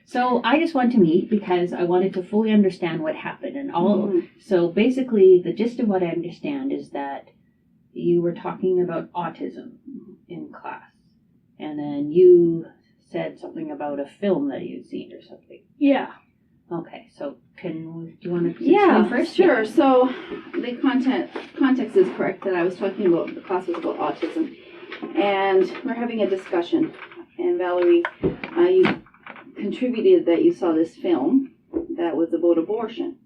So I just wanted to meet because I wanted to fully understand what happened and all. So basically, the gist of what I understand is that you were talking about autism in class, and then you said something about a film that you'd seen or something. Yeah. Okay, so do you want to explain first? Sure. Yeah. So the context is correct that I was talking about, the class was about autism, and we're having a discussion. And Valerie, you contributed that you saw this film that was about abortion.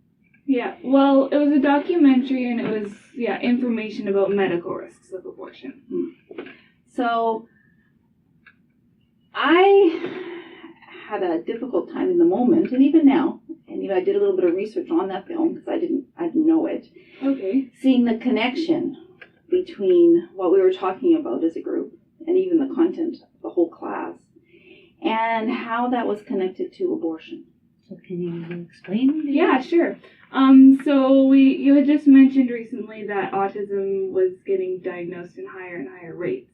Yeah, well, it was a documentary, and it was, information about medical risks of abortion. So I had a difficult time in the moment, and even now, and I did a little bit of research on that film because I didn't know it. Okay. Seeing the connection between what we were talking about as a group and even the content of the whole class, and how that was connected to abortion. So can you explain? Yeah, sure. So you had just mentioned recently that autism was getting diagnosed in higher and higher rates.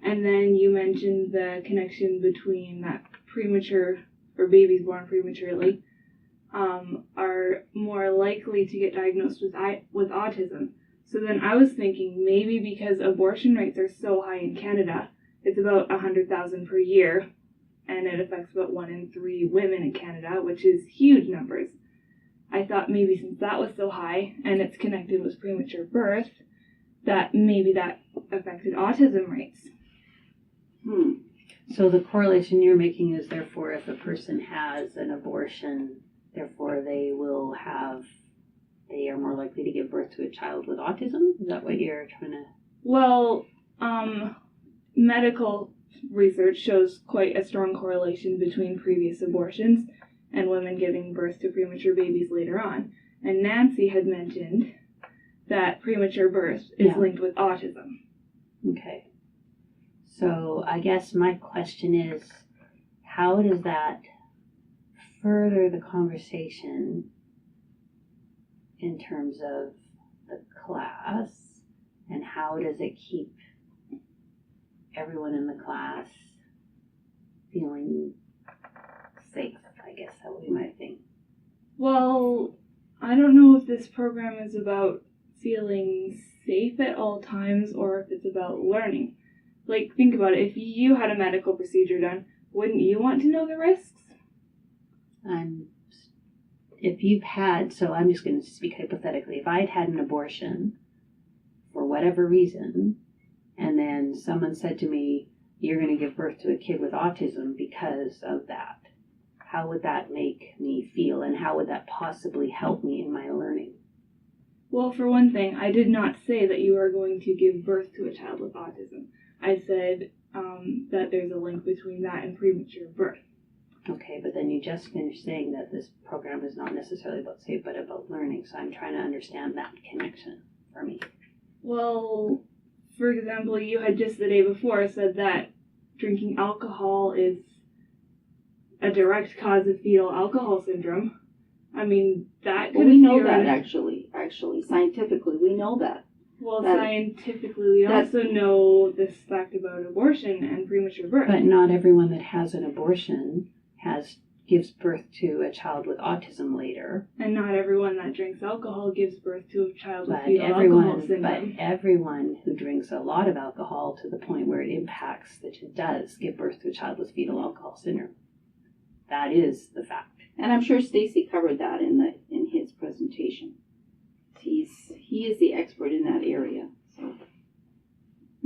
And then you mentioned the connection between that premature, or babies born prematurely, are more likely to get diagnosed with autism. So then I was thinking maybe because abortion rates are so high in Canada, it's about 100,000 per year, and it affects about 1 in 3 women in Canada, which is huge numbers. I thought maybe since that was so high, and it's connected with premature birth, that maybe that affected autism rates. So the correlation you're making is therefore if a person has an abortion, therefore they are more likely to give birth to a child with autism? Is that what you're trying to... Well, medical research shows quite a strong correlation between previous abortions and women giving birth to premature babies later on. And Nancy had mentioned that premature birth is linked with autism. Okay. So I guess my question is, how does that further the conversation in terms of the class, and how does it keep everyone in the class feeling safe? I guess that would be my thing. Well, I don't know if this program is about feeling safe at all times or if it's about learning. Like, think about it. If you had a medical procedure done, wouldn't you want to know the risks? If you've had, so I'm just going to speak hypothetically, if I had an abortion for whatever reason, and then someone said to me, you're going to give birth to a kid with autism because of that, how would that make me feel, and how would that possibly help me in my learning? Well, for one thing, I did not say that you are going to give birth to a child with autism. I said that there's a link between that and premature birth. Okay, but then you just finished saying that this program is not necessarily about safe, but about learning, so I'm trying to understand that connection for me. Well, for example, you had just the day before said that drinking alcohol is a direct cause of fetal alcohol syndrome. I mean, that could... Well, we know that, actually, scientifically, we know that. Well, scientifically, we also know this fact about abortion and premature birth. But not everyone that has an abortion gives birth to a child with autism later. And not everyone that drinks alcohol gives birth to a child with fetal alcohol syndrome. But everyone who drinks a lot of alcohol to the point where it impacts that it does give birth to a child with fetal alcohol syndrome. That is the fact. And I'm sure Stacy covered that in his presentation. He is the expert in that area, so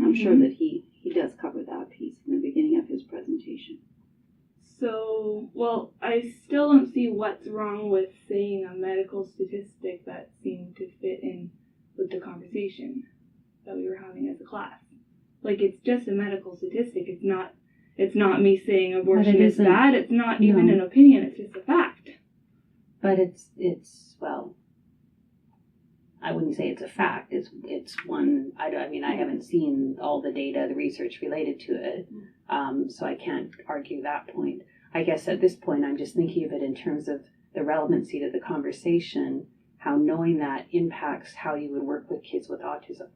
I'm sure that he does cover that piece in the beginning of his presentation. So, well, I still don't see what's wrong with saying a medical statistic that seemed to fit in with the conversation that we were having as a class. Like, it's just a medical statistic. It's not me saying abortion is bad. It's not even an opinion. It's just a fact. But it's well, I wouldn't say it's a fact. It's one. I haven't seen all the data, the research related to it, so I can't argue that point. I guess at this point, I'm just thinking of it in terms of the relevancy to the conversation, how knowing that impacts how you would work with kids with autism.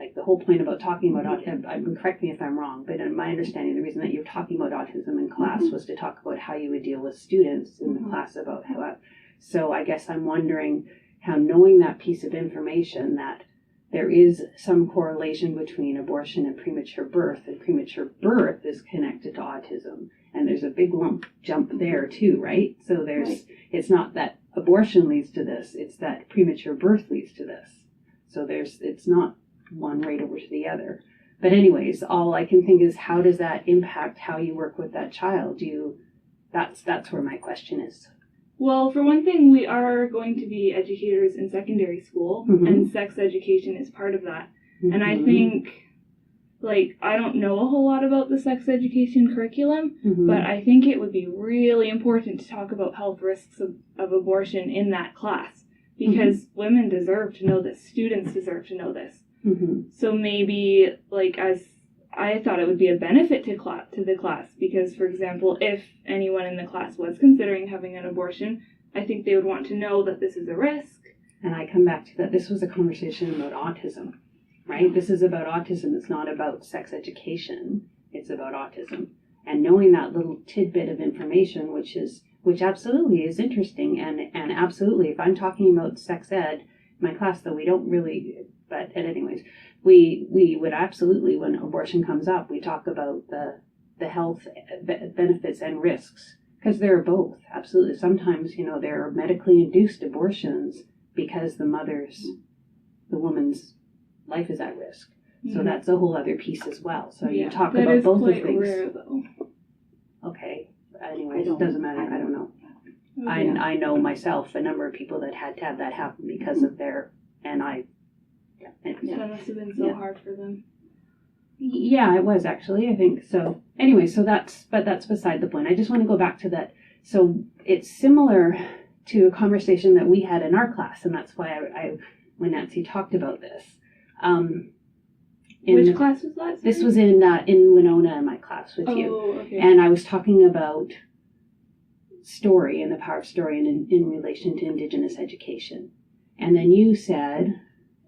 like the whole point about talking about autism, correct me if I'm wrong, but in my understanding, the reason that you're talking about autism in class was to talk about how you would deal with students in the class about how. So I guess I'm wondering how, knowing that piece of information, that there is some correlation between abortion and premature birth is connected to autism, and there's a big jump there too, right? So it's not that abortion leads to this, it's that premature birth leads to this. So it's not one right over to the other. But anyways, all I can think is, how does that impact how you work with that child? That's where my question is. Well, for one thing, we are going to be educators in secondary school, and sex education is part of that. And I think, I don't know a whole lot about the sex education curriculum, but I think it would be really important to talk about health risks of abortion in that class, because women deserve to know this, students deserve to know this. So maybe, as I thought it would be a benefit to the class, because, for example, if anyone in the class was considering having an abortion, I think they would want to know that this is a risk. And I come back to that. This was a conversation about autism, right? This is about autism. It's not about sex education. It's about autism. And knowing that little tidbit of information, which absolutely is interesting, and absolutely, if I'm talking about sex ed, my class, though we don't really, but anyways, we would absolutely, when abortion comes up, we talk about the health benefits and risks, because there are both, absolutely. Sometimes, there are medically induced abortions because the woman's life is at risk. So that's a whole other piece as well. So you talk about both of things. Rare, though. Okay. Anyways, it doesn't matter. I don't know. I know myself a number of people that had to have that happen because of their, and I. That must have been so hard for them. Yeah, it was actually, I think so. Anyway, that's beside the point. I just want to go back to that. So it's similar to a conversation that we had in our class, and that's why I when Nancy talked about this. Which class was that? This was in Winona, in my class with you. Okay. And I was talking about story and the power of story in relation to Indigenous education. And then you said,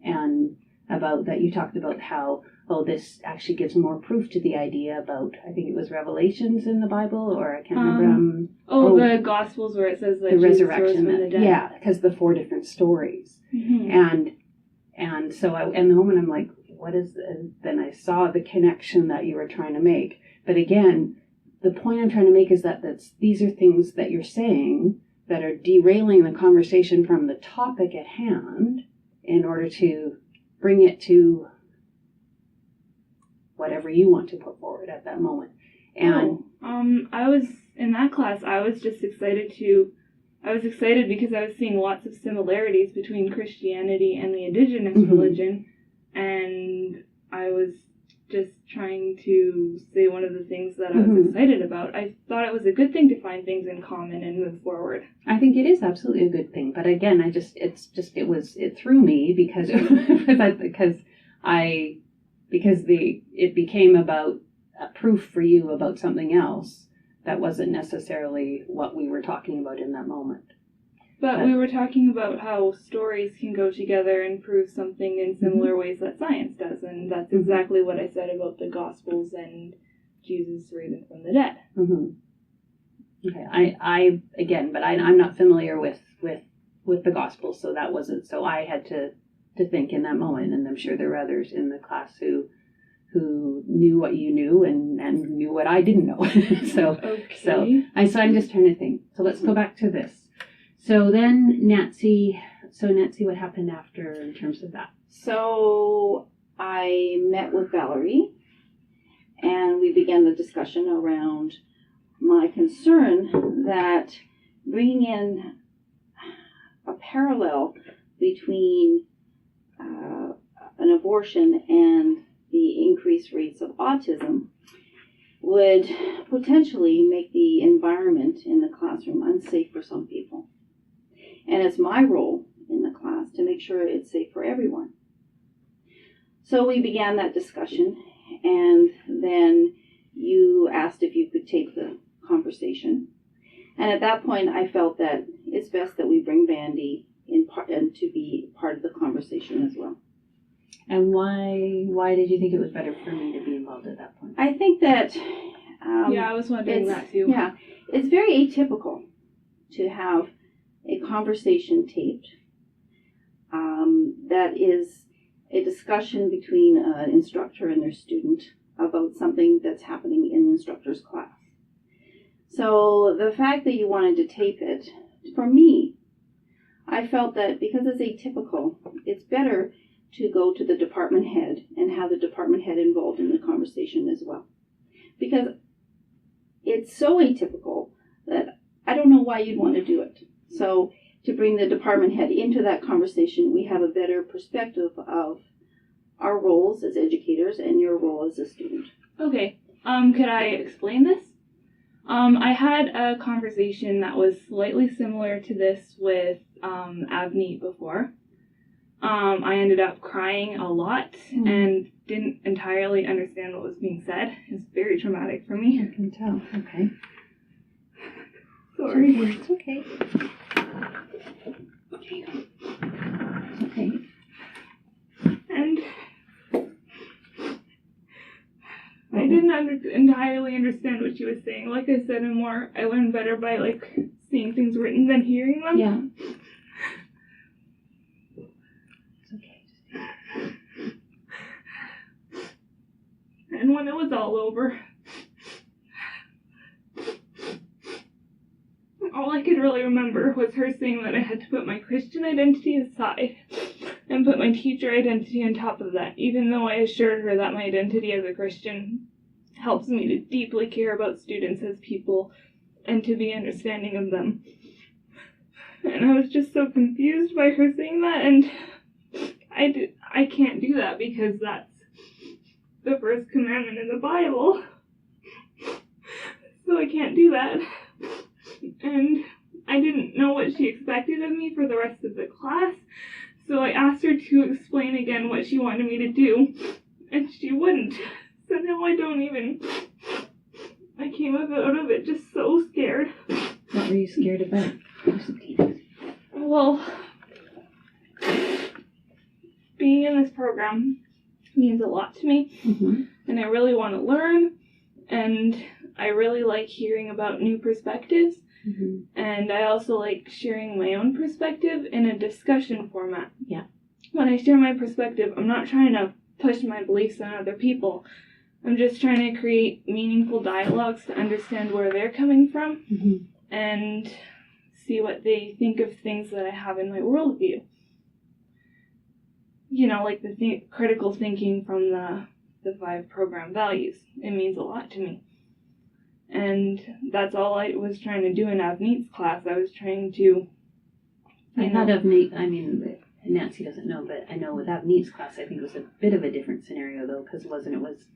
you talked about how, this actually gives more proof to the idea about, I think it was Revelations in the Bible, or I can't remember. The Gospels, where it says that the Jesus resurrection, rose from the dead. Yeah, because the 4 different stories. And so in the moment I'm like, what is this? Then I saw the connection that you were trying to make. But again, the point I'm trying to make is that these are things that you're saying that are derailing the conversation from the topic at hand in order to bring it to whatever you want to put forward at that moment. And I was in that class. I was excited because I was seeing lots of similarities between Christianity and the Indigenous religion, and I was just trying to say one of the things that I was excited about. I thought it was a good thing to find things in common and move forward. I think it is absolutely a good thing, but again, it threw me because it became about a proof for you about something else that wasn't necessarily what we were talking about in that moment. But we were talking about how stories can go together and prove something in similar ways that science does, and that's exactly what I said about the Gospels and Jesus raising from the dead. Okay, I'm not familiar with the Gospels, so that wasn't. So I had to think in that moment, and I'm sure there were others in the class who knew what you knew and knew what I didn't know. So I'm just trying to think. So let's go back to this. So then Nancy, what happened after in terms of that? So I met with Valerie, and we began the discussion around my concern that bringing in a parallel between an abortion and the increased rates of autism would potentially make the environment in the classroom unsafe for some people. And it's my role in the class to make sure it's safe for everyone. So we began that discussion, and then you asked if you could take the conversation. And at that point, I felt that it's best that we bring Vandy in to be part of the conversation as well. And why did you think it was better for me to be involved at that point? I think that yeah, I was wondering that too. Yeah, it's very atypical to have a conversation taped that is a discussion between an instructor and their student about something that's happening in the instructor's class. So the fact that you wanted to tape it, for me, I felt that because it's atypical, it's better to go to the department head and have the department head involved in the conversation as well. Because it's so atypical that I don't know why you'd want to do it. So to bring the department head into that conversation, we have a better perspective of our roles as educators and your role as a student. Okay. Could I explain this? I had a conversation that was slightly similar to this with Avneet before. I ended up crying a lot and didn't entirely understand what was being said. It was very traumatic for me. I can tell. Okay. Sorry. It's okay. It's okay. And I didn't entirely understand what she was saying. Like I said, I learn better by seeing things written than hearing them. Yeah. It's okay. And when it was all over, all I could really remember was her saying that I had to put my Christian identity aside and put my teacher identity on top of that, even though I assured her that my identity as a Christian helps me to deeply care about students as people and to be understanding of them. And I was just so confused by her saying that, and I can't do that because that's the first commandment in the Bible. So I can't do that. And I didn't know what she expected of me for the rest of the class, so I asked her to explain again what she wanted me to do, and she wouldn't. So now I came out of it just so scared. What were you scared about? Well, being in this program means a lot to me, and I really want to learn, and I really like hearing about new perspectives. And I also like sharing my own perspective in a discussion format. Yeah. When I share my perspective, I'm not trying to push my beliefs on other people. I'm just trying to create meaningful dialogues to understand where they're coming from and see what they think of things that I have in my worldview. You know, like the critical thinking from the 5 program values. It means a lot to me. And that's all I was trying to do in Avneet's class. I was trying to... Nancy doesn't know, but I know with Avneet's class, I think it was a bit of a different scenario, though, because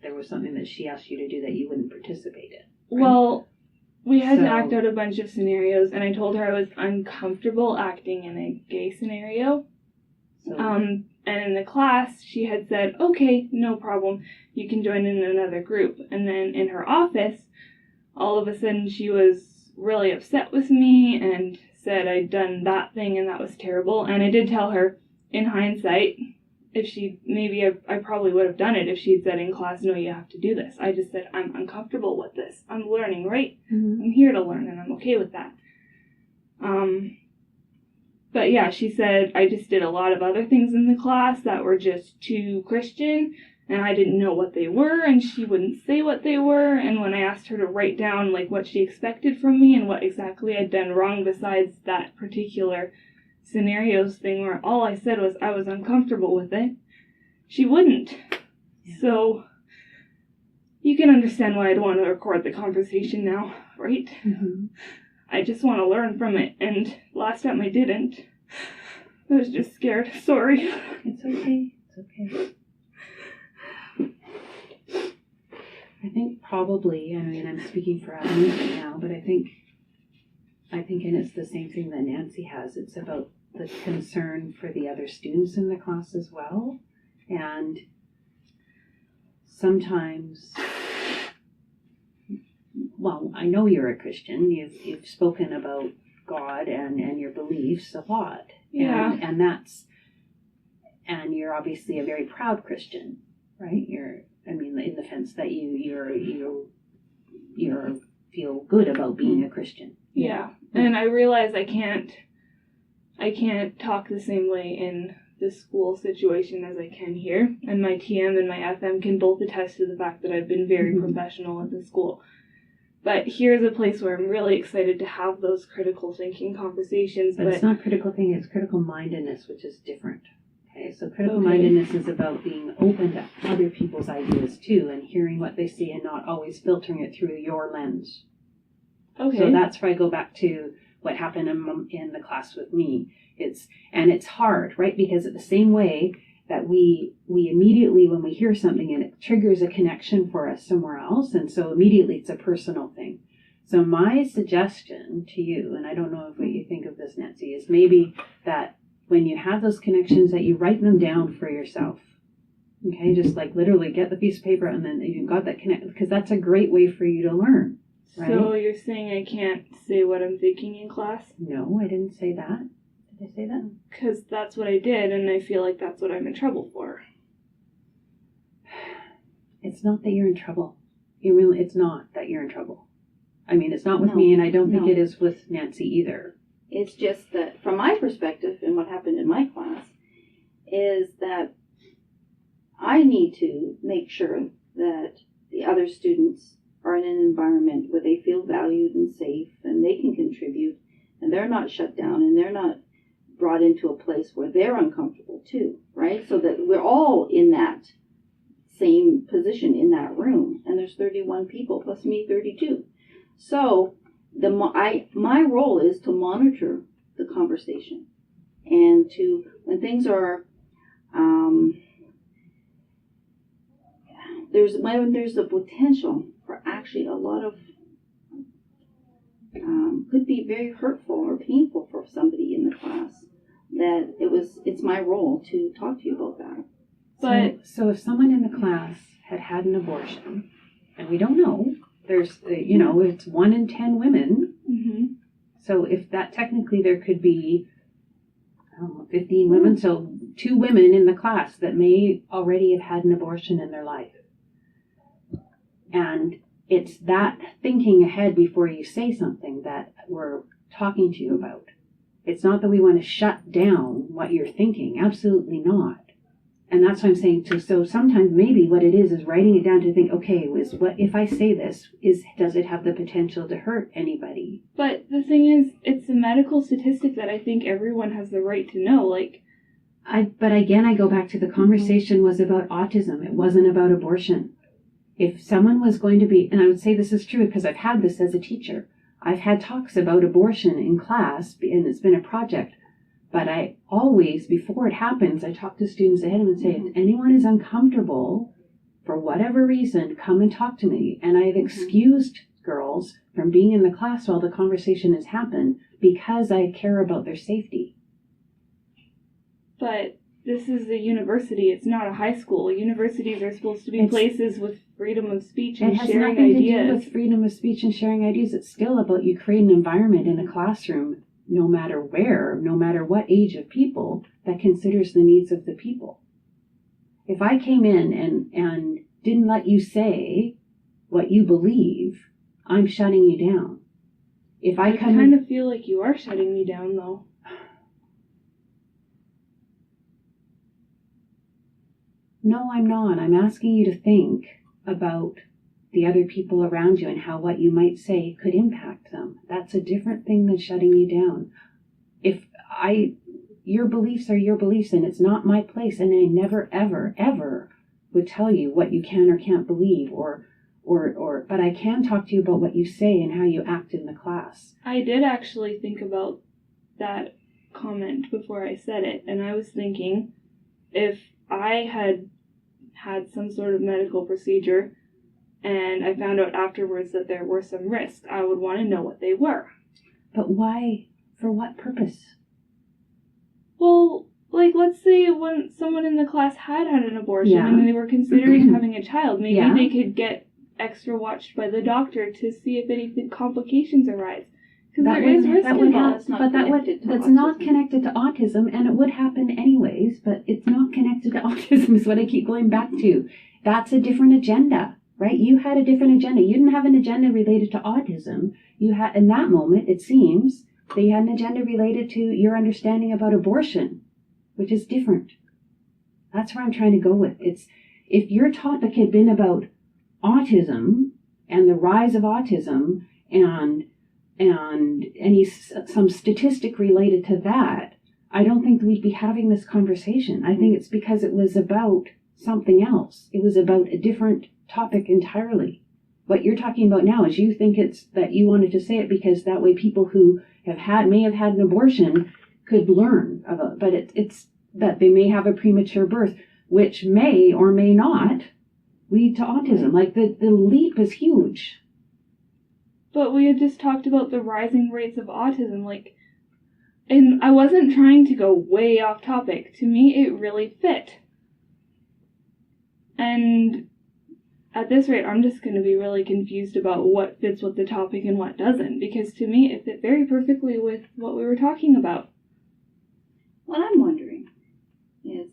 there was something that she asked you to do that you wouldn't participate in. Right? Well, we had to act out a bunch of scenarios, and I told her I was uncomfortable acting in a gay scenario. And in the class, she had said, okay, no problem, you can join in another group. And then in her office, all of a sudden she was really upset with me and said I'd done that thing and that was terrible. And I did tell her, in hindsight, I probably would have done it if she'd said in class, no, you have to do this. I just said, I'm uncomfortable with this. I'm learning, right? I'm here to learn and I'm okay with that. But yeah, she said I just did a lot of other things in the class that were just too Christian, and I didn't know what they were, and she wouldn't say what they were, and when I asked her to write down what she expected from me and what exactly I'd done wrong besides that particular scenarios thing where all I said was I was uncomfortable with it, she wouldn't. Yeah. So you can understand why I'd want to record the conversation now, right? I just want to learn from it, and last time I didn't. I was just scared. Sorry. It's okay. It's okay. I think probably, I'm speaking for Avneet right now, but I think, and it's the same thing that Nancy has, it's about the concern for the other students in the class as well. And sometimes, well, I know you're a Christian, you've spoken about God and your beliefs a lot. Yeah. And that's, and you're obviously a very proud Christian, right? In the sense that you feel good about being a Christian. Yeah. And I realize I can't talk the same way in the school situation as I can here. And my TM and my FM can both attest to the fact that I've been very professional at the school. But here's a place where I'm really excited to have those critical thinking conversations. But it's not critical thinking, it's critical mindedness, which is different. Okay, so critical mindedness is about being open to other people's ideas too, and hearing what they say and not always filtering it through your lens. Okay. So that's where I go back to what happened in the class with me. It's hard, right? Because it's the same way that we immediately, when we hear something and it triggers a connection for us somewhere else, and so immediately it's a personal thing. So my suggestion to you, and I don't know what you think of this, Nancy, is maybe that when you have those connections that you write them down for yourself. Okay, just like literally get the piece of paper and then you've got that connect, because that's a great way for you to learn. Right? So you're saying I can't say what I'm thinking in class? No, I didn't say that. Did I say that? Because that's what I did, and I feel like that's what I'm in trouble for. It's not that you're in trouble. It's not that you're in trouble. I mean, it's not with me, and I don't think it is with Nancy either. It's just that, from my perspective, and what happened in my class, is that I need to make sure that the other students are in an environment where they feel valued and safe, and they can contribute, and they're not shut down, and they're not brought into a place where they're uncomfortable too, right? So that we're all in that same position in that room, and there's 31 people plus me, 32. So my role is to monitor the conversation, and to, when things are there's the potential for actually a lot of could be very hurtful or painful for somebody in the class, that it's my role to talk to you about that. But so if someone in the class had an abortion, and we don't know, there's it's 1 in 10 women. Mm-hmm. So if that, technically there could be 15 women, so 2 women in the class that may already have had an abortion in their life. And it's that thinking ahead before you say something that we're talking to you about. It's not that we want to shut down what you're thinking. Absolutely not. And that's what I'm saying too. So sometimes maybe what it is writing it down to think, okay, what if I say this, does it have the potential to hurt anybody? But the thing is, it's a medical statistic that I think everyone has the right to know. But again, I go back to the conversation was about autism. It wasn't about abortion. If someone was going to be, and I would say this is true because I've had this as a teacher, I've had talks about abortion in class, and it's been a project, but I always, before it happens, I talk to students ahead of them and say, if anyone is uncomfortable, for whatever reason, come and talk to me. And I've excused girls from being in the class while the conversation has happened because I care about their safety. But this is a university, it's not a high school. Universities are supposed to be places with freedom of speech and sharing ideas. It has nothing to do with freedom of speech and sharing ideas. It's still about you create an environment in a classroom, no matter where, no matter what age of people, that considers the needs of the people. If I came in and didn't let you say what you believe, I'm shutting you down. If I kind of feel like you are shutting me down, though. No, I'm not. I'm asking you to think about the other people around you and how what you might say could impact them. That's a different thing than shutting you down. Your beliefs are your beliefs, and it's not my place, and I never, ever, ever would tell you what you can or can't believe, but I can talk to you about what you say and how you act in the class. I did actually think about that comment before I said it, and I was thinking, if I had some sort of medical procedure and I found out afterwards that there were some risks, I would want to know what they were. But why? For what purpose? Well, let's say when someone in the class had an abortion and they were considering having a child, maybe they could get extra watched by the doctor to see if any complications arise. Because there is risk involved. That's not connected to autism, and it would happen anyways, but it's not connected to autism is what I keep going back to. That's a different agenda, right? You had a different agenda. You didn't have an agenda related to autism. You had, in that moment, it seems, that you had an agenda related to your understanding about abortion, which is different. That's where I'm trying to go with. It's, if your topic had been about autism and the rise of autism and some statistic related to that, I don't think we'd be having this conversation. I think it's because it was about something else. It was about a different topic entirely. What you're talking about now is you think it's that you wanted to say it because that way people who may have had an abortion could learn about, but it's that they may have a premature birth, which may or may not lead to autism. Like the leap is huge. But we had just talked about the rising rates of autism, and I wasn't trying to go way off topic. To me, it really fit. And at this rate, I'm just going to be really confused about what fits with the topic and what doesn't, because to me, it fit very perfectly with what we were talking about. What I'm wondering is,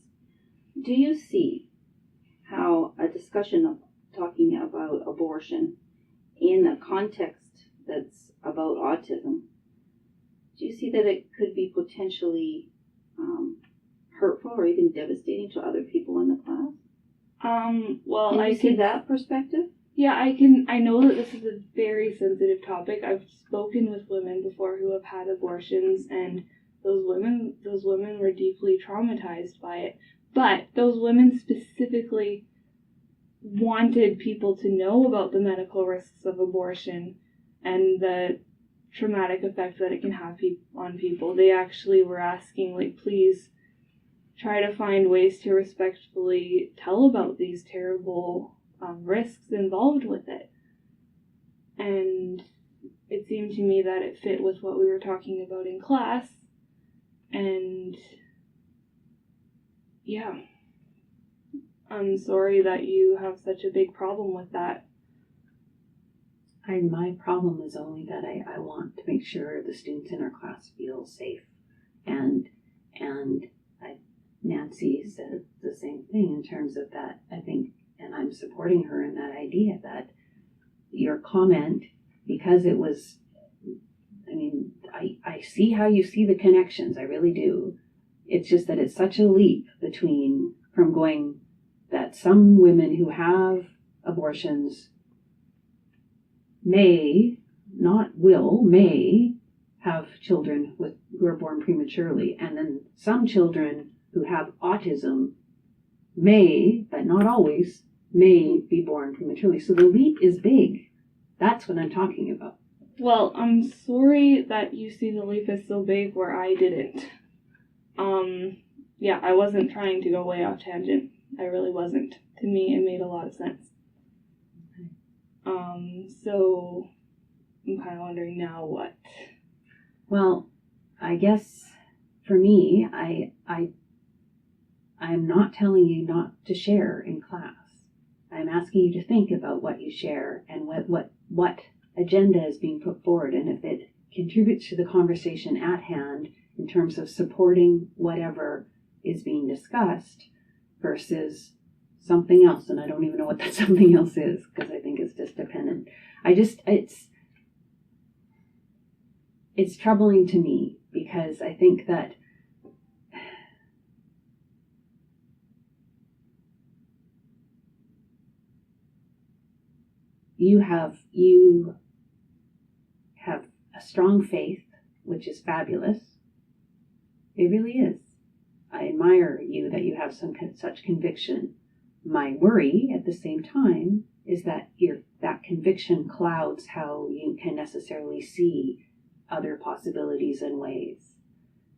do you see how a discussion of talking about abortion in a context that's about autism, do you see that it could be potentially hurtful or even devastating to other people in the class? Well, can you see that perspective? Yeah, I can. I know that this is a very sensitive topic. I've spoken with women before who have had abortions, and those women were deeply traumatized by it. But those women specifically wanted people to know about the medical risks of abortion and the traumatic effect that it can have on people. They actually were asking, please try to find ways to respectfully tell about these terrible risks involved with it. And it seemed to me that it fit with what we were talking about in class. And yeah, I'm sorry that you have such a big problem with that. My problem is only that I want to make sure the students in our class feel safe. And Nancy said the same thing in terms of that, I think, and I'm supporting her in that idea that your comment, because it was, I see how you see the connections, I really do. It's just that it's such a leap from going that some women who have abortions may have children who are born prematurely, and then some children who have autism may, but not always, may be born prematurely. So the leap is big. That's what I'm talking about. Well, I'm sorry that you see the leap as so big where I didn't. Yeah, I wasn't trying to go way off tangent. I really wasn't. To me, it made a lot of sense. So I'm kind of wondering now what. Well, I guess for me, I'm not telling you not to share in class. I'm asking you to think about what you share and what agenda is being put forward, and if it contributes to the conversation at hand in terms of supporting whatever is being discussed versus something else. And I don't even know what that something else is, because I think it's just dependent. It's troubling to me, because I think that you have a strong faith, which is fabulous. It really is. I admire you that you have such conviction. My worry at the same time is that that conviction clouds how you can necessarily see other possibilities and ways.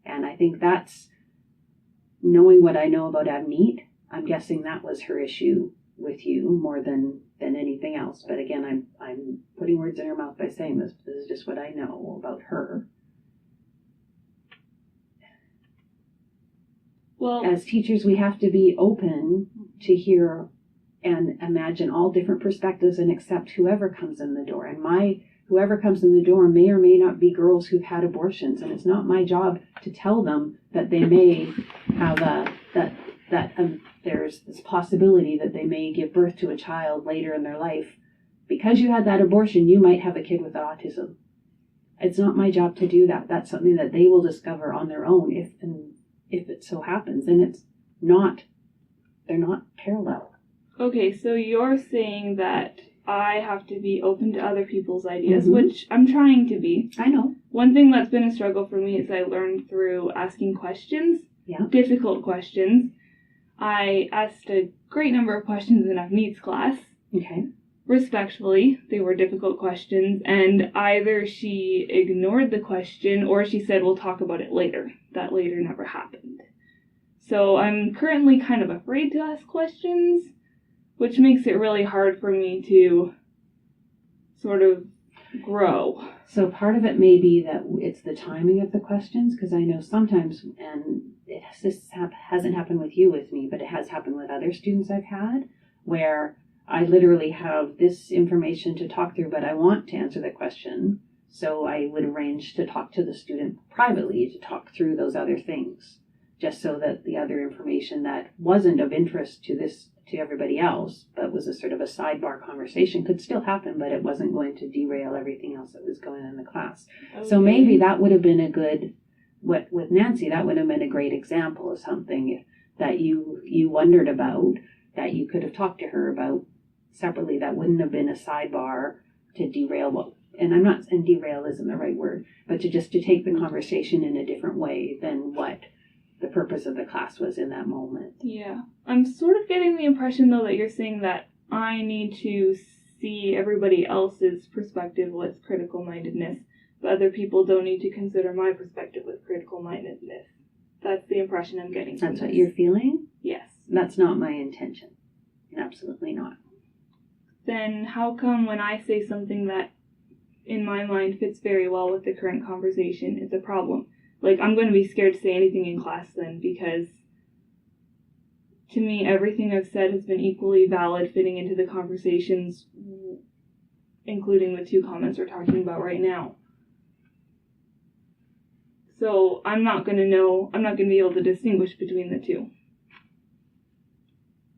And I think that's, knowing what I know about Avneet, I'm guessing that was her issue with you more than anything else. But again, I'm putting words in her mouth by saying this. This is just what I know about her. Well, as teachers, we have to be open to hear and imagine all different perspectives and accept whoever comes in the door. And my whoever comes in the door may or may not be girls who've had abortions, and it's not my job to tell them that they may have there's this possibility that they may give birth to a child later in their life. Because you had that abortion, you might have a kid with autism. It's not my job to do that. That's something that they will discover on their own if it so happens. And they're not parallel. Okay, so you're saying that I have to be open to other people's ideas, Mm-hmm. which I'm trying to be. I know. One thing that's been a struggle for me is I learned through asking questions, difficult questions. I asked a great number of questions in a needs class. Okay. Respectfully, they were difficult questions, and either she ignored the question or she said, we'll talk about it later. That later never happened. So I'm currently kind of afraid to ask questions, which makes it really hard for me to sort of grow. So part of it may be that it's the timing of the questions, because I know sometimes, and this hasn't happened with you with me, but it has happened with other students I've had, where I literally have this information to talk through, but I want to answer the question. So I would arrange to talk to the student privately to talk through those other things, just so that the other information that wasn't of interest to everybody else, but was a sort of a sidebar conversation, could still happen, but it wasn't going to derail everything else that was going on in the class. Okay. So maybe that would have been a good, with Nancy, that would have been a great example of something that you wondered about, that you could have talked to her about separately. That wouldn't have been a sidebar to derail and derail isn't the right word, but to take the conversation in a different way than what the purpose of the class was in that moment. Yeah. I'm sort of getting the impression, though, that you're saying that I need to see everybody else's perspective with critical mindedness, but other people don't need to consider my perspective with critical mindedness. That's the impression I'm getting from That's what this. you're feeling? Yes. That's not my intention. Absolutely not. Then how come when I say something that in my mind fits very well with the current conversation, it's a problem? Like, I'm going to be scared to say anything in class then, because to me, everything I've said has been equally valid, fitting into the conversations, including the two comments we're talking about right now. So I'm not going to be able to distinguish between the two,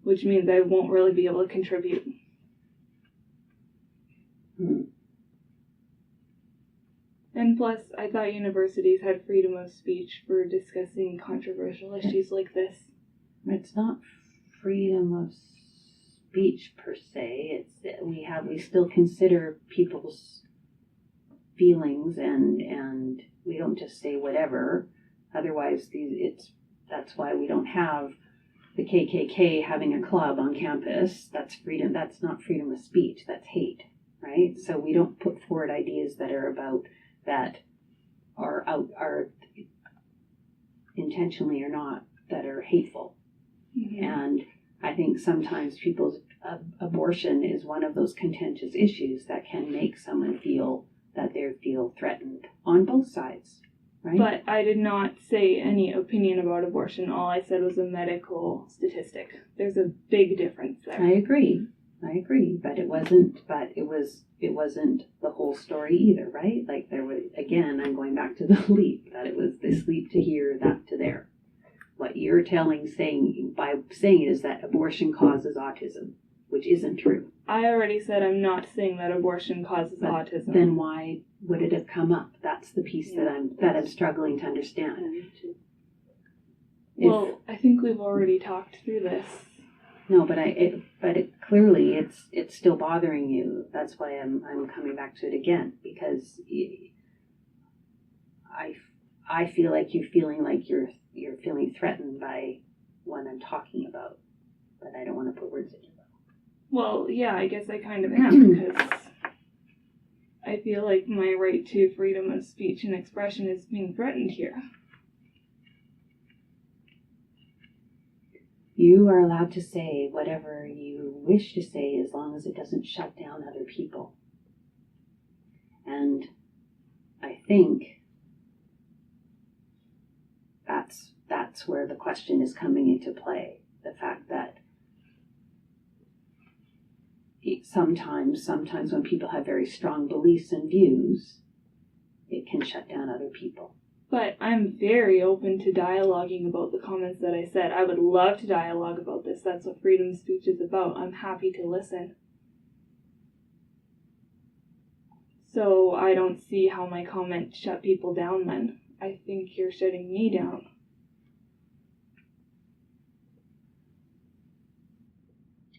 which means I won't really be able to contribute. And plus, I thought universities had freedom of speech for discussing controversial issues like this. It's not freedom of speech per se. We still consider people's feelings, and we don't just say whatever. Otherwise, that's why we don't have the KKK having a club on campus. That's freedom. That's not freedom of speech. That's hate, right? So we don't put forward ideas that are about that are intentionally or not, that are hateful. Mm-hmm. And I think sometimes people's abortion is one of those contentious issues that can make someone feel that they feel threatened on both sides, right? But I did not say any opinion about abortion. All I said was a medical statistic. There's a big difference there. I agree, but it wasn't the whole story either, right? Like, there was, again, I'm going back to the leap, that it was this leap to here, that to there. What you're saying by saying it is that abortion causes autism, which isn't true. I already said I'm not saying that abortion causes autism. Then why would it have come up? That's the piece that I'm struggling to understand. Well, I think we've already talked through this. No, but clearly it's still bothering you. That's why I'm coming back to it again, because I feel like you're feeling like you're feeling threatened by what I'm talking about, but I don't want to put words in your mouth. Well, yeah, I guess I kind of am, because I feel like my right to freedom of speech and expression is being threatened here. You are allowed to say whatever you wish to say as long as it doesn't shut down other people. And I think that's where the question is coming into play. The fact that sometimes when people have very strong beliefs and views, it can shut down other people. But I'm very open to dialoguing about the comments that I said. I would love to dialogue about this. That's what freedom of speech is about. I'm happy to listen. So I don't see how my comment shut people down then. I think you're shutting me down.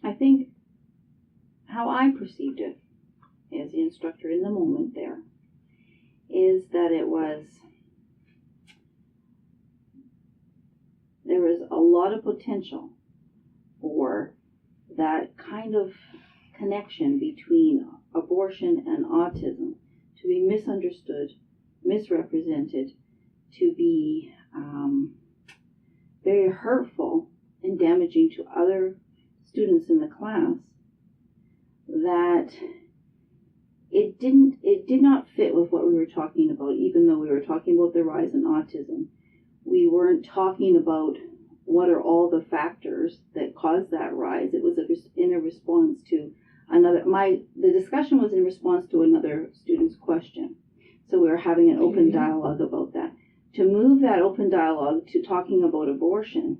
I think how I perceived it as the instructor in the moment there is that there was a lot of potential for that kind of connection between abortion and autism to be misunderstood, misrepresented, to be very hurtful and damaging to other students in the class, that it did not fit with what we were talking about. Even though we were talking about the rise in autism, we weren't talking about what are all the factors that caused that rise. It was in a response to the discussion was in response to another student's question. So we were having an open dialogue about that. To move that open dialogue to talking about abortion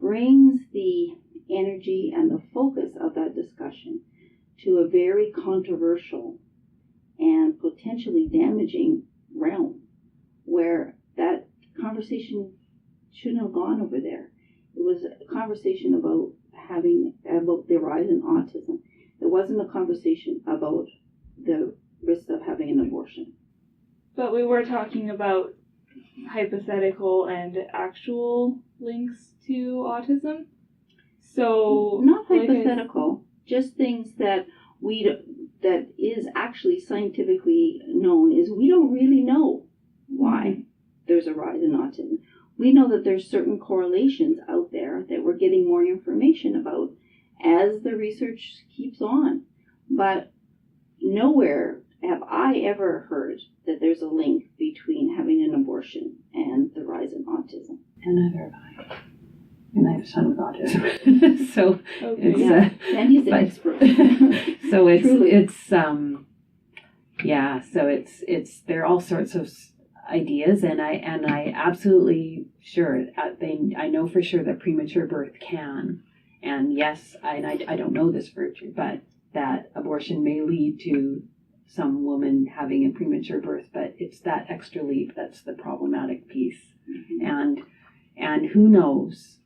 brings the energy and the focus of that discussion to a very controversial and potentially damaging realm where that conversation shouldn't have gone over there. It was a conversation about the rise in autism. It wasn't a conversation about the risk of having an abortion. But we were talking about hypothetical and actual links to autism. So not hypothetical, just things that is actually scientifically known is we don't really know why there's a rise in autism. We know that there's certain correlations out there that we're getting more information about as the research keeps on. But nowhere have I ever heard that there's a link between having an abortion and the rise in autism. And neither have I. And I have a son with autism. So okay. It's Vandy's an expert. So it's Truly. it's there are all sorts of ideas, and I absolutely sure I know for sure that premature birth can, and yes, I don't know this for sure, but that abortion may lead to some woman having a premature birth, but it's that extra leap that's the problematic piece. Mm-hmm. And who knows,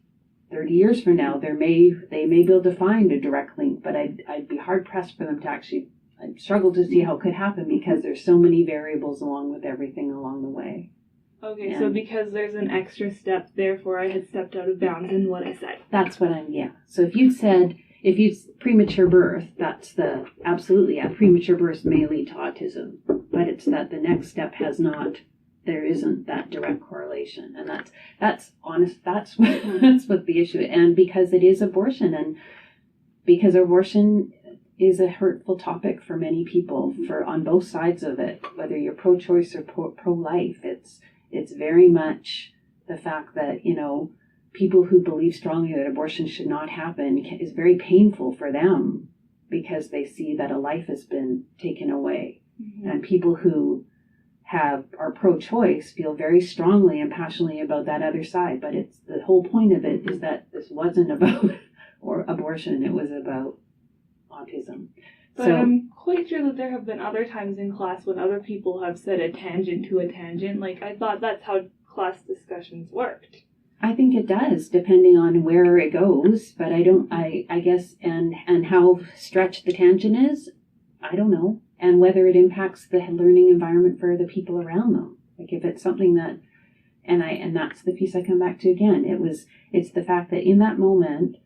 30 years from now they may be able to find a direct link, but I'd be hard pressed for them to actually. I'd struggle to see how it could happen because there's so many variables along with everything along the way. Okay, so because there's an extra step, therefore I had stepped out of bounds in what I said. That's what So if you premature birth, that's absolutely, premature birth may lead to autism, but it's that the next step there isn't that direct correlation. And that's honest, that's what the issue is. And because it is abortion, and because abortion is a hurtful topic for many people on both sides of it, whether you're pro-choice or pro-life. It's very much the fact that, people who believe strongly that abortion should not happen is very painful for them because they see that a life has been taken away. Mm-hmm. And people who are pro-choice feel very strongly and passionately about that other side. But it's the whole point of it is that this wasn't about abortion, it was about autism. But I'm quite sure that there have been other times in class when other people have said a tangent to a tangent. Like, I thought that's how class discussions worked. I think it does, depending on where it goes, but I guess, and how stretched the tangent is, I don't know. And whether it impacts the learning environment for the people around them. Like, if it's something that, and that's the piece I come back to again, it's the fact that in that moment,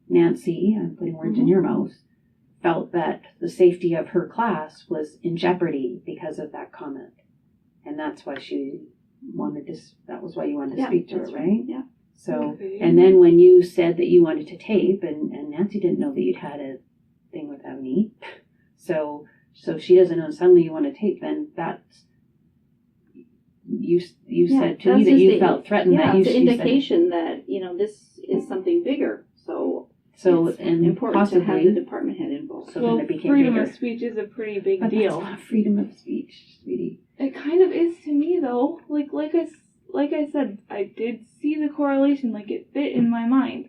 Nancy, I'm putting words in your mouth, felt that the safety of her class was in jeopardy because of that comment. And that's why that was why you wanted to speak to her, right? Yeah. So, okay. And then when you said that you wanted to tape, and Nancy didn't know that you'd had a thing with Avni, so she doesn't know, and suddenly you want to tape, then that's, you said to me that you felt threatened. Yeah, it's an indication that, this is something bigger. So, It's and important to have the possibly, department head involved. so well, then it became freedom bigger. of speech is a pretty big But deal. that's not freedom of speech, sweetie. It kind of is to me, though. Like I said, I did see the correlation. Like, it fit in my mind.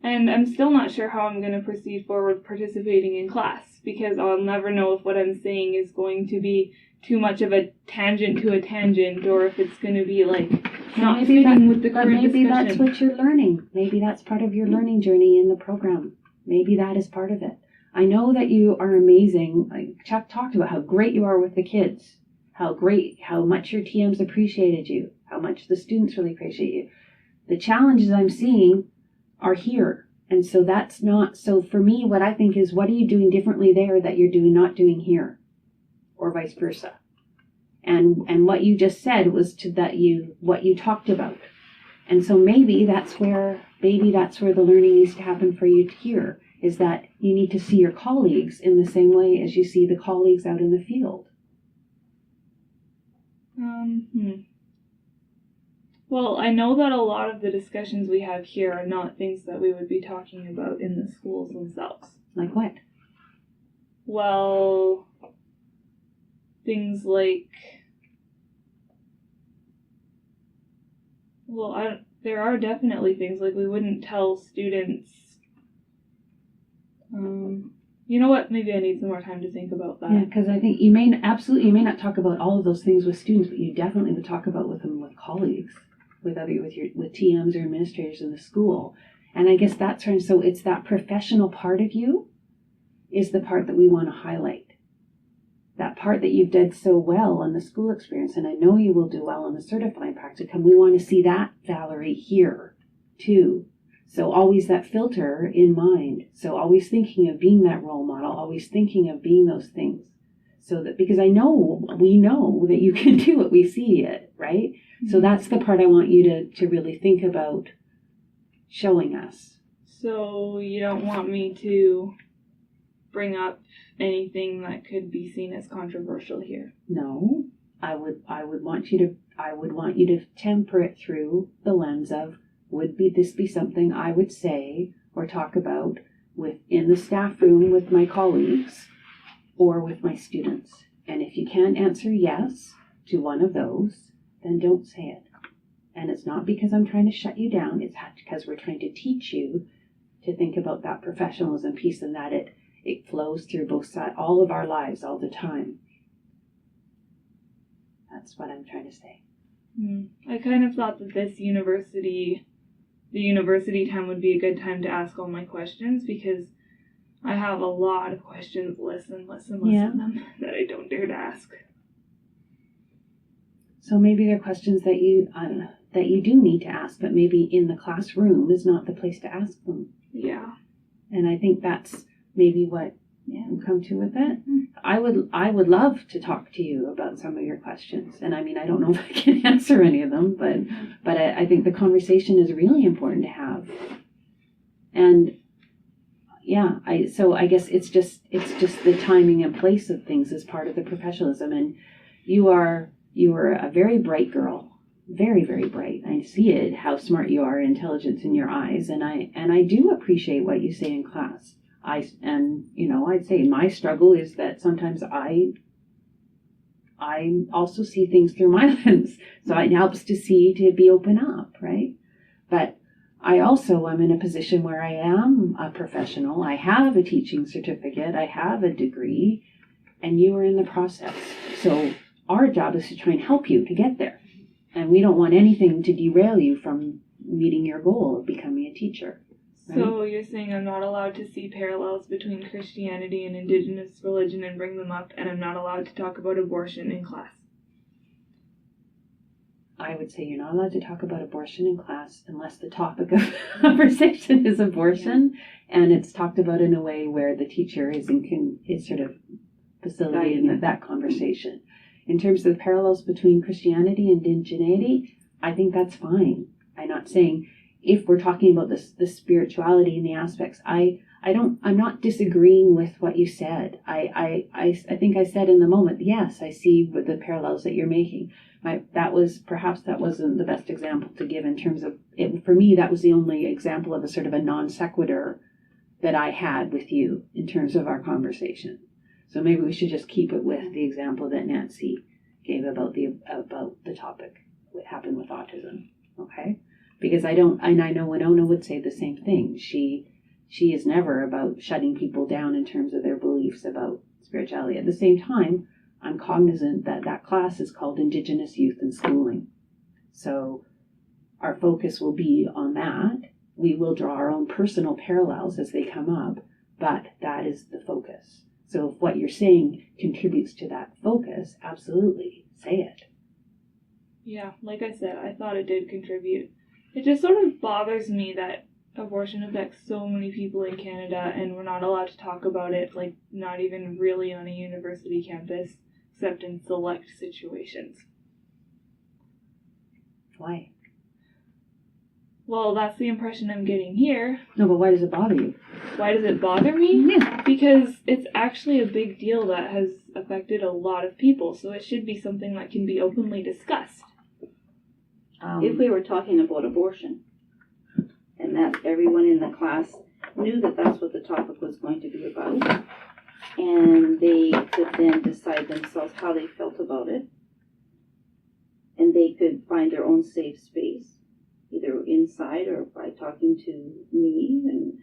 And I'm still not sure how I'm going to proceed forward participating in class, because I'll never know if what I'm saying is going to be too much of a tangent to a tangent, or if it's going to be, like, not fitting with the But current maybe discussion. that's what you're learning. Maybe that's part of your learning journey in the program. Maybe that is part of it. I know that you are amazing. Like Chuck talked about how great you are with the kids, how much your TMs appreciated you, how much the students really appreciate you. The challenges I'm seeing are here. And so that's not, so for me, what I think is, what are you doing differently there that you're not doing here? Or vice versa. And what you just said was what you talked about. And so maybe that's where the learning needs to happen for you here, is that you need to see your colleagues in the same way as you see the colleagues out in the field. Well, I know that a lot of the discussions we have here are not things that we would be talking about in the schools themselves. Like what? Well, things like, there are definitely things like we wouldn't tell students. You know what? Maybe I need some more time to think about that. Yeah, because I think you may not talk about all of those things with students, but you definitely would talk about with colleagues, with TMs or administrators in the school. And I guess that's right. So it's that professional part of you is the part that we want to highlight. That part that you've done so well in the school experience, and I know you will do well in the certifying practicum. We want to see that, Valerie, here too. So always that filter in mind. So always thinking of being that role model, always thinking of being those things. So that, because we know that you can do it, we see it, right? Mm-hmm. So that's the part I want you to really think about showing us. So you don't want me to bring up anything that could be seen as controversial here? No, I would want you to temper it through the lens of, would this be something I would say or talk about in the staff room with my colleagues or with my students? And if you can't answer yes to one of those, then don't say it. And it's not because I'm trying to shut you down, it's because we're trying to teach you to think about that professionalism piece, and that it flows through both sides, all of our lives, all the time. That's what I'm trying to say. I kind of thought that the university time would be a good time to ask all my questions, because I have a lot of questions, less and less of them, that I don't dare to ask. So maybe there are questions that you do need to ask, but maybe in the classroom is not the place to ask them. Yeah. And I think that's maybe what you come to with it. I would love to talk to you about some of your questions. And I mean, I don't know if I can answer any of them, but I think the conversation is really important to have. And yeah, I guess it's just the timing and place of things as part of the professionalism. And you are a very bright girl. Very, very bright. I see it, how smart you are, intelligence in your eyes, and I do appreciate what you say in class. I'd say my struggle is that sometimes I also see things through my lens. So it helps to be open up, right? But I also am in a position where I am a professional. I have a teaching certificate. I have a degree, and you are in the process. So our job is to try and help you to get there. And we don't want anything to derail you from meeting your goal of becoming a teacher. Right? So you're saying I'm not allowed to see parallels between Christianity and Indigenous religion and bring them up, and I'm not allowed to talk about abortion in class? I would say you're not allowed to talk about abortion in class unless the topic of conversation is abortion, and it's talked about in a way where the teacher is sort of facilitating that conversation. In terms of the parallels between Christianity and indigeneity, I think that's fine. I'm not saying, if we're talking about the spirituality and the aspects, I I'm not disagreeing with what you said. I think I said in the moment, yes, I see what the parallels that you're making. Perhaps that wasn't the best example to give in terms of it. For me, that was the only example of a sort of a non sequitur that I had with you in terms of our conversation. So maybe we should just keep it with the example that Nancy gave about the topic, what happened with autism. Okay? Because I know Winona would say the same thing. She is never about shutting people down in terms of their beliefs about spirituality. At the same time, I'm cognizant that class is called Indigenous Youth and Schooling. So our focus will be on that. We will draw our own personal parallels as they come up, but that is the focus. So if what you're saying contributes to that focus, absolutely, say it. Yeah, like I said, I thought it did contribute. It just sort of bothers me that abortion affects so many people in Canada and we're not allowed to talk about it, like not even really on a university campus, except in select situations. Why? Well, that's the impression I'm getting here. No, but why does it bother you? Why does it bother me? Yeah. Because it's actually a big deal that has affected a lot of people, so it should be something that can be openly discussed. If we were talking about abortion, and that everyone in the class knew that that's what the topic was going to be about, and they could then decide themselves how they felt about it, and they could find their own safe space, either inside or by talking to me and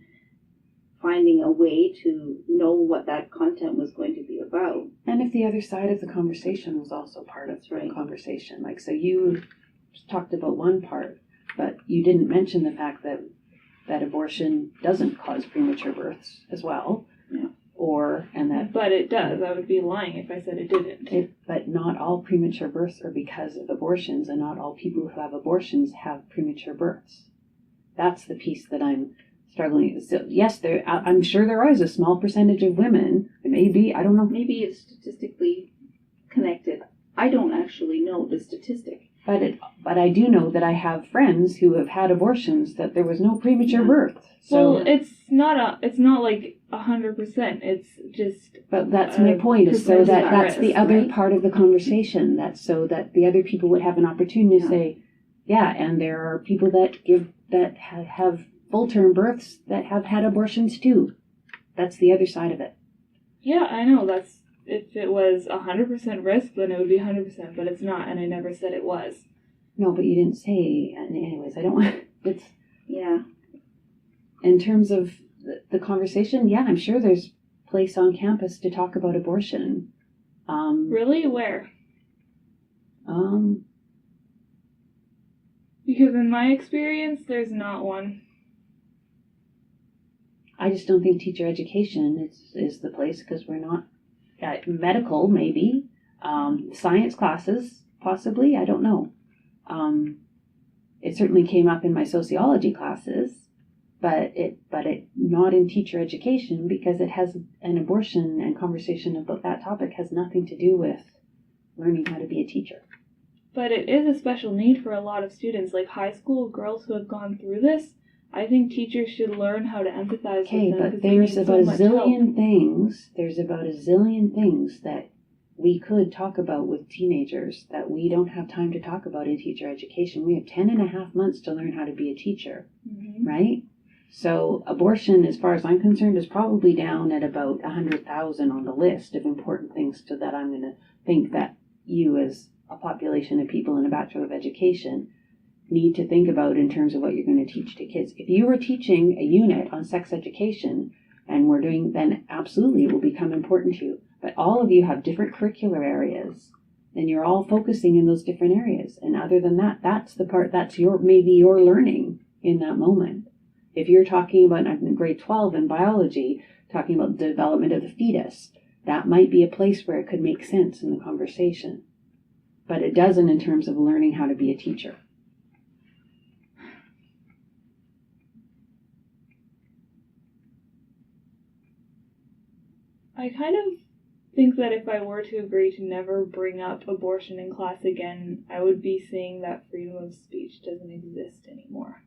finding a way to know what that content was going to be about. And if the other side of the conversation was also part of the conversation, like, so you talked about one part, but you didn't mention the fact that abortion doesn't cause premature births as well. Yeah. But it does. I would be lying if I said it didn't. But not all premature births are because of abortions, and not all people who have abortions have premature births. That's the piece that I'm struggling. So yes, I'm sure there is a small percentage of women. It may be. I don't know. Maybe it's statistically connected. I don't actually know the statistic. But I do know that I have friends who have had abortions that there was no premature birth. So, well, it's not like 100%. It's just. But that's my point. Is so that's the other part of the conversation. That's so that the other people would have an opportunity to say, yeah, and there are people that have full-term births that have had abortions too. That's the other side of it. Yeah, I know. That's. If it was 100% risk, then it would be 100%, but it's not, and I never said it was. No, but you didn't say, anyways, I don't want, it's... Yeah. In terms of the conversation, yeah, I'm sure there's place on campus to talk about abortion. Really? Where? Because in my experience, there's not one. I just don't think teacher education is the place, because we're not... medical, maybe. Science classes, possibly. I don't know. It certainly came up in my sociology classes, but it not in teacher education, because it has an abortion and conversation about that topic has nothing to do with learning how to be a teacher. But it is a special need for a lot of students, like high school girls who have gone through this. I think teachers should learn how to empathize with them. Okay, but there's about a zillion things. There's about a zillion things that we could talk about with teenagers that we don't have time to talk about in teacher education. We have 10.5 months to learn how to be a teacher, right? So abortion, as far as I'm concerned, is probably down at about 100,000 on the list of important things that I'm going to think that you, as a population of people in a Bachelor of Education, need to think about in terms of what you're going to teach to kids. If you were teaching a unit on sex education, and then absolutely it will become important to you. But all of you have different curricular areas, and you're all focusing in those different areas. And other than that, that's the part that's maybe your learning in that moment. If you're talking about in grade 12 in biology, talking about the development of the fetus, that might be a place where it could make sense in the conversation. But it doesn't in terms of learning how to be a teacher. I kind of think that if I were to agree to never bring up abortion in class again, I would be saying that freedom of speech doesn't exist anymore.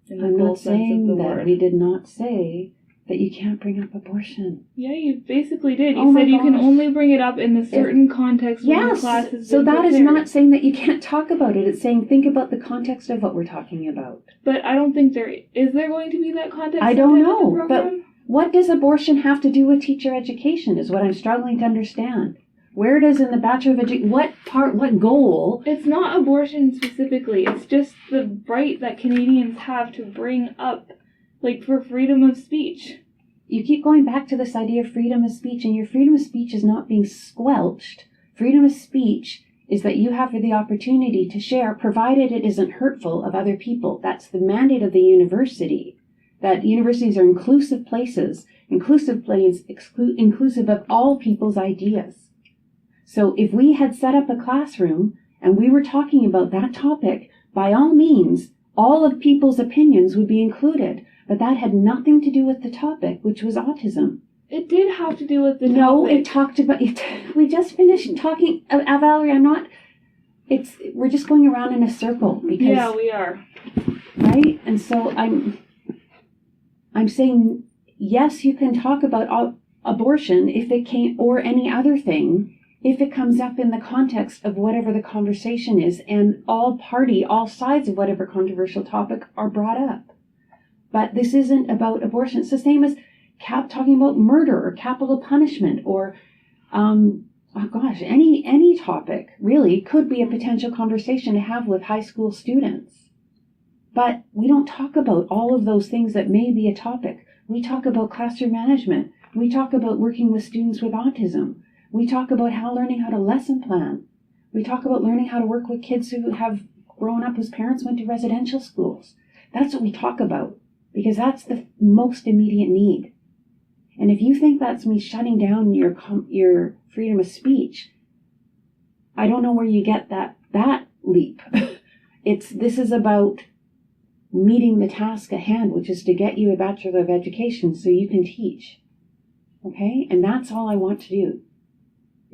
I'm not saying that we did not say that you can't bring up abortion. Yeah, you basically did. You Oh my said you can gosh. only bring it up in a certain context when the class is so being that is prepared. not saying that you can't talk about it. It's saying think about the context of what we're talking about. But I don't think there going to be that context. I don't sometime in the know, but program? what does abortion have to do with teacher education is what I'm struggling to understand. Where does in the Bachelor of Education, what goal? It's not abortion specifically. It's just the right that Canadians have to bring up, like, for freedom of speech. You keep going back to this idea of freedom of speech, and your freedom of speech is not being squelched. Freedom of speech is that you have the opportunity to share, provided it isn't hurtful of other people. That's the mandate of the university, that universities are inclusive places, inclusive of all people's ideas. So if we had set up a classroom and we were talking about that topic, by all means, all of people's opinions would be included. But that had nothing to do with the topic, which was autism. It did have to do with the No, topic. it talked about it. We just finished talking. Valerie, we're just going around in a circle because. Yeah, we are. Right, and so I'm saying yes, you can talk about abortion if it came, or any other thing, if it comes up in the context of whatever the conversation is, and all sides of whatever controversial topic are brought up. But this isn't about abortion. It's the same as talking about murder or capital punishment or, any topic really could be a potential conversation to have with high school students. But we don't talk about all of those things that may be a topic. We talk about classroom management. We talk about working with students with autism. We talk about learning how to lesson plan. We talk about learning how to work with kids who have grown up whose parents went to residential schools. That's what we talk about, because that's the most immediate need. And if you think that's me shutting down your freedom of speech, I don't know where you get that leap. This is about meeting the task at hand, which is to get you a Bachelor of Education so you can teach. Okay? And that's all I want to do.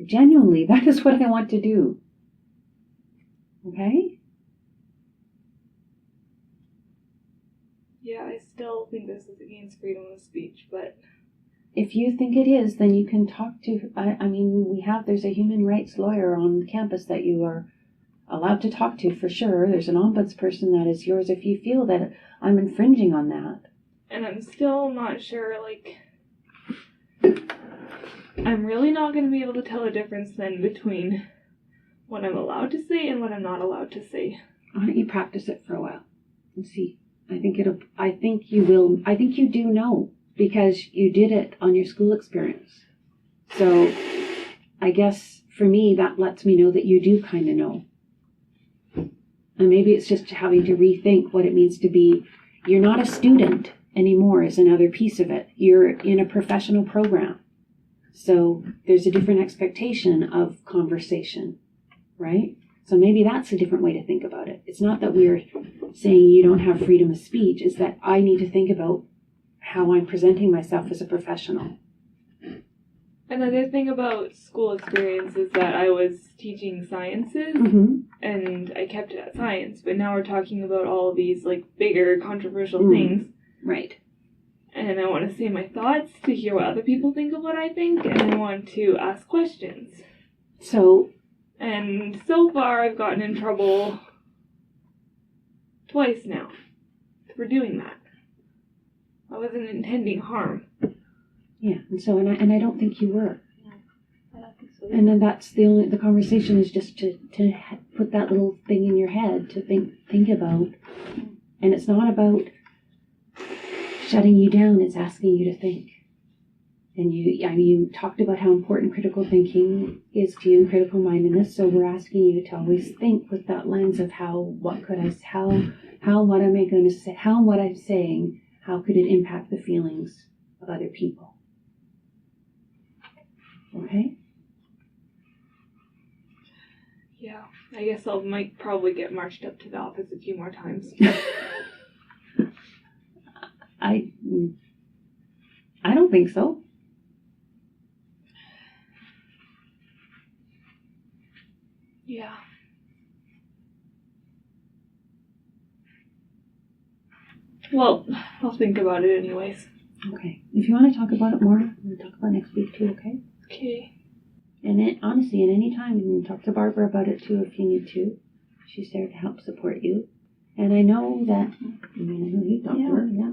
Genuinely, that is what I want to do. Okay? Yeah, I still think this is against freedom of speech, but... If you think it is, then you can talk to, there's a human rights lawyer on campus that you are allowed to talk to for sure. There's an ombudsperson that is yours if you feel that I'm infringing on that. And I'm still not sure, I'm really not going to be able to tell a difference then between what I'm allowed to say and what I'm not allowed to say. Why don't you practice it for a while and see? I think you do know, because you did it on your school experience. So I guess for me, that lets me know that you do kind of know. And maybe it's just having to rethink what it means to be, you're not a student anymore is another piece of it. You're in a professional program. So there's a different expectation of conversation, right? So maybe that's a different way to think about it. It's not that we're saying you don't have freedom of speech. It's that I need to think about how I'm presenting myself as a professional. Another thing about school experience is that I was teaching sciences, and I kept it at science, but now we're talking about all of these, bigger, controversial things. Right. And I want to say my thoughts, to hear what other people think of what I think, and I want to ask questions. And so far, I've gotten in trouble twice now for doing that. I wasn't intending harm. Yeah, and I don't think you were. I don't think so. And then that's the conversation is just to put that little thing in your head to think about. And it's not about shutting you down, it's asking you to think. And you talked about how important critical thinking is to you and critical mindedness, so we're asking you to always think with that lens of what I'm saying, how could it impact the feelings of other people? Okay? Yeah, I guess I might probably get marched up to the office a few more times. I don't think so. Yeah. Well, I'll think about it anyways. Okay. If you want to talk about it more, we'll talk about it next week too, okay? Okay. And honestly, at any time, you can talk to Barbara about it too if you need to. She's there to help support you. And I know that, I mean, I know you talk to her, yeah.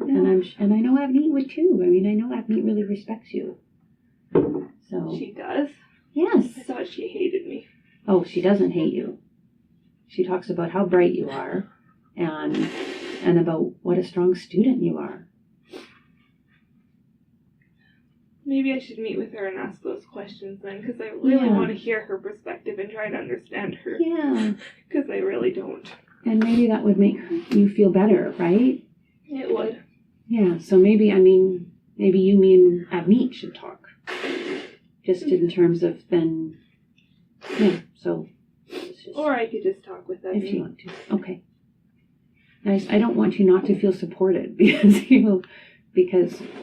And I know Avneet would too. I mean, I know Avneet really respects you. So. She does? Yes. I thought she hated me. Oh, she doesn't hate you. She talks about how bright you are and about what a strong student you are. Maybe I should meet with her and ask those questions then, because I really want to hear her perspective and try to understand her. Yeah. Because I really don't. And maybe that would make you feel better, right? It would. Yeah, so maybe you, me and Avneet should talk. Just in terms of then, yeah, so. Or I could just talk with them. If you want to. Okay. I don't want you not to feel supported because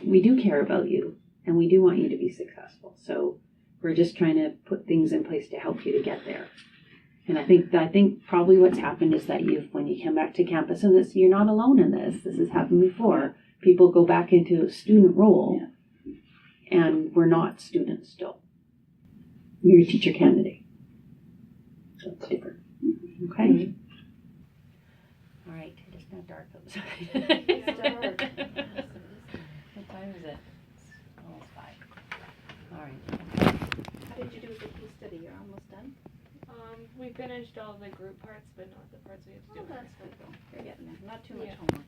we do care about you and we do want you to be successful. So we're just trying to put things in place to help you to get there. And I think probably what's happened is that when you come back to campus, and you're not alone in this. This has happened before. People go back into a student role, and we're not students still. You're a teacher candidate, so it's different. Okay. All right. It is now dark outside. It's dark. What time is it? It's almost 5. All right. How did you do with the case study? You're almost done? We finished all the group parts, but not the parts we have to do. Oh, that's good though. You're getting there. Not too much Yeah. homework.